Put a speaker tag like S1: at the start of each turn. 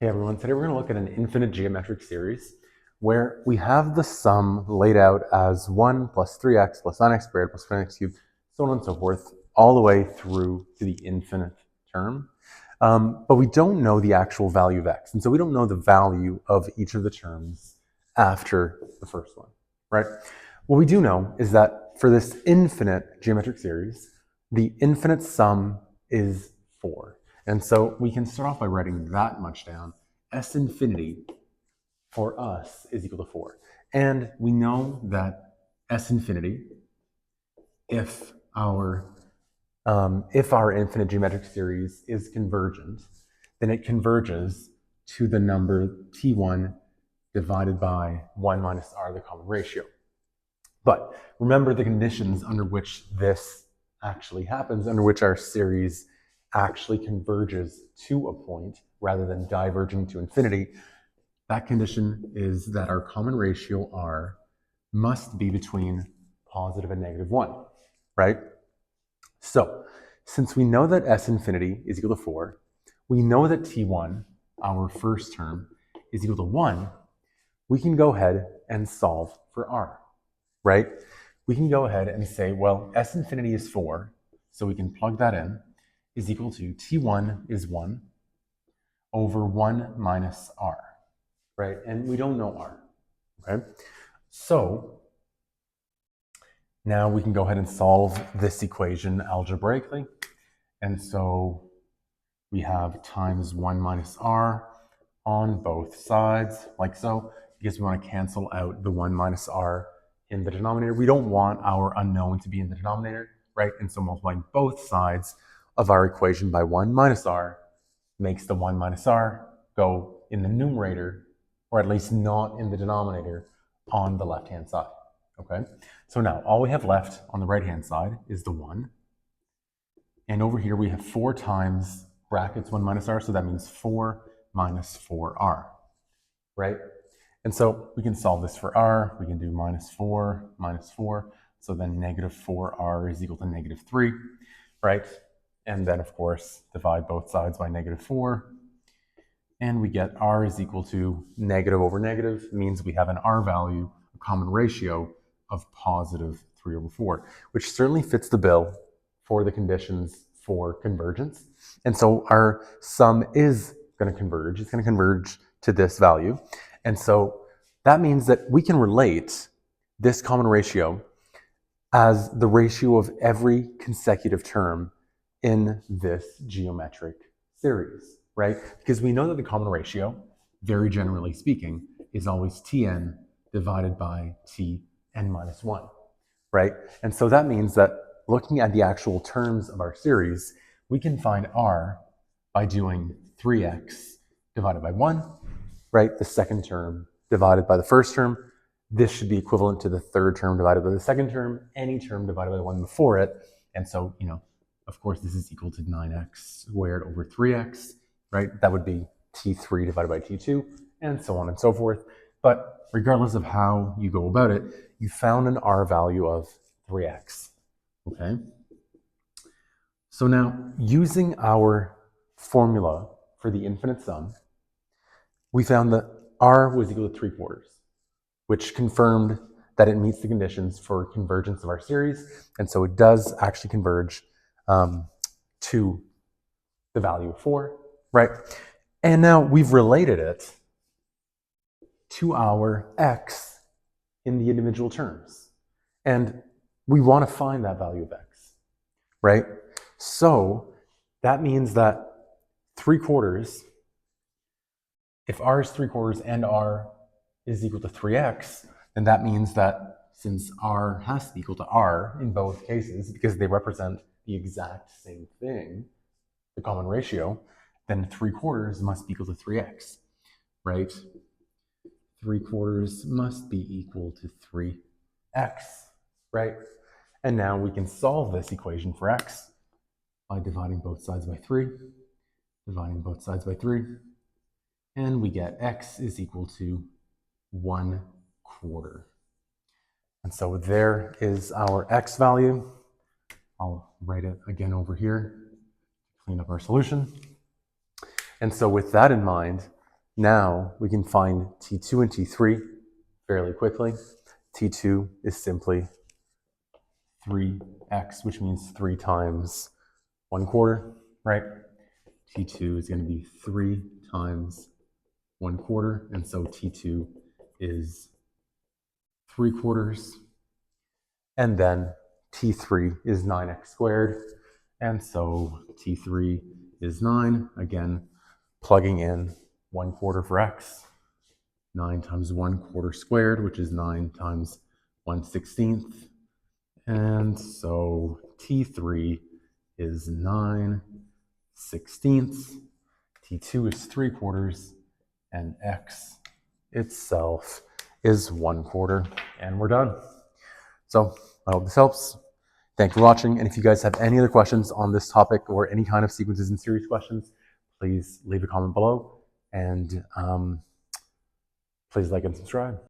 S1: Hey everyone, today we're going to look at an infinite geometric series where we have the sum laid out as 1 plus 3x plus 9x squared plus 10x cubed, so on and so forth, all the way through to the infinite term. But we don't know the actual value of x, and so we don't know the value of each of the terms after the first one, right? What we do know is that for this infinite geometric series, the infinite sum is 4. And so we can start off by writing that much down. S infinity for us is equal to 4. And we know that S infinity, if our infinite geometric series is convergent, then it converges to the number T1 divided by 1 minus r, the common ratio. But remember the conditions under which this actually happens, under which our series actually converges to a point rather than diverging to infinity. That condition is that our common ratio r must be between positive and negative 1, right? So since we know that S infinity is equal to 4, we know that T1, our first term, is equal to 1, we can go ahead and solve for r, right? We can go ahead and say, well, S infinity is 4, so we can plug that in, is equal to T1 is 1 over 1 minus r, right? And we don't know r, okay? So now we can go ahead and solve this equation algebraically. And so we have times 1 minus r on both sides, like so, because we want to cancel out the 1 minus r in the denominator. We don't want our unknown to be in the denominator, right? And so multiplying both sides of our equation by 1 minus r makes the 1 minus r go in the numerator, or at least not in the denominator, on the left-hand side, okay? So now all we have left on the right-hand side is the 1. And over here we have 4 times brackets 1 minus r, so that means 4 minus 4r, right? And so we can solve this for r. We can do minus 4, so then negative 4r is equal to negative 3, right? And then, of course, divide both sides by negative 4. And we get r is equal to negative over negative. It means we have an r value, a common ratio of positive 3 over 4, which certainly fits the bill for the conditions for convergence. And so our sum is going to converge. It's going to converge to this value. And so that means that we can relate this common ratio as the ratio of every consecutive term in this geometric series, right? Because we know that the common ratio, very generally speaking, is always Tn divided by Tn minus 1, right? And so that means that looking at the actual terms of our series, we can find r by doing 3x divided by 1, right? The second term divided by the first term. This should be equivalent to the third term divided by the second term, any term divided by the one before it. And so, of course, this is equal to 9x squared over 3x, right? That would be T3 divided by T2, and so on and so forth. But regardless of how you go about it, you found an r value of 3x, okay? So now, using our formula for the infinite sum, we found that r was equal to 3/4, which confirmed that it meets the conditions for convergence of our series, and so it does actually converge to the value of 4, right? And now we've related it to our x in the individual terms, and we want to find that value of x, right? So that means that 3/4, if r is 3/4 and r is equal to 3x, then that means that since r has to be equal to r in both cases, because they represent the exact same thing, the common ratio, then 3/4 must be equal to 3x, right? 3/4 must be equal to 3x, right? And now we can solve this equation for x by dividing both sides by 3, and we get x is equal to 1/4. And so there is our x value. I'll write it again over here, clean up our solution. And so with that in mind, Now we can find T2 and T3 fairly quickly. T2 is simply 3x, which means 3 times 1/4, right? T2 is going to be 3 times 1/4, and so T2 is 3/4. And then T3 is 9x squared, and so T3 is 9. Again, plugging in 1/4 for x, 9 times 1/4 squared, which is 9 times 1/16. And so T3 is 9/16. T2 is 3/4, and x itself is 1/4. And we're done. So I hope this helps. Thank you for watching. And if you guys have any other questions on this topic or any kind of sequences and series questions, please leave a comment below. And please like and subscribe.